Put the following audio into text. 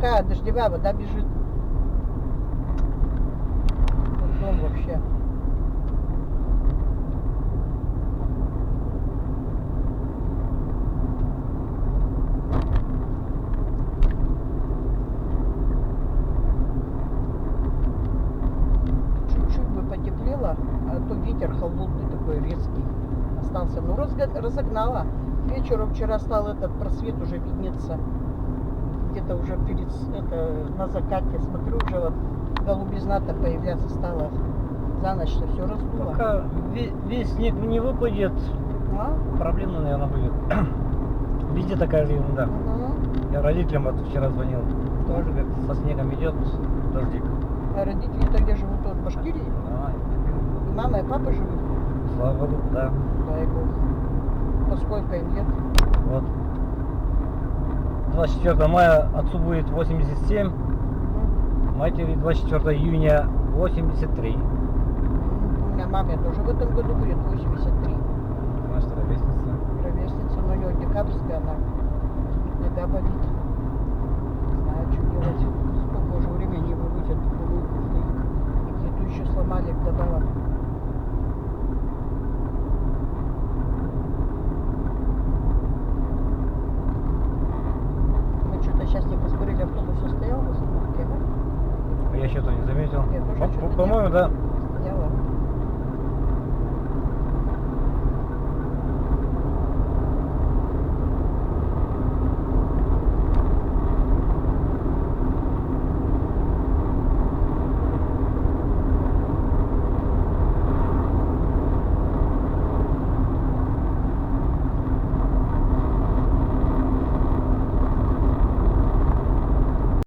Такая дождевая вода бежит. Вот дом вообще. Чуть-чуть бы потеплело, а то ветер холодный такой резкий остался. Ну, разогнала. К вечеру вчера стал этот просвет уже виднеться. Где-то уже на закате, смотрю, уже вот голубизна-то появляться стала. За ночь-то все раздуло. Пока весь снег не выпадет, А? проблема, наверное, будет. Везде такая же ерунда. Угу. Я родителям вот вчера звонил. Тоже как со снегом идет дождик. А родители-то где живут? Вот в Башкирии? А, И мама, и папа живут? слава богу, да. Дай бог. Поскольку им лет? Вот. 24 мая отцу будет 87, Угу. матери 24 июня 83. У меня маме тоже в этом году будет 83. Значит, ровесница. Ровесница, но у нее декабрьская, она нога болит. Не знаю, что делать. Сколько уже времени вывозят, и где-то еще сломали вдобавок. Мы что-то сейчас не поспорили, автобус все стоял в остановке, да? Я что-то не заметил. Я тоже что-то По-моему, да. Стояла.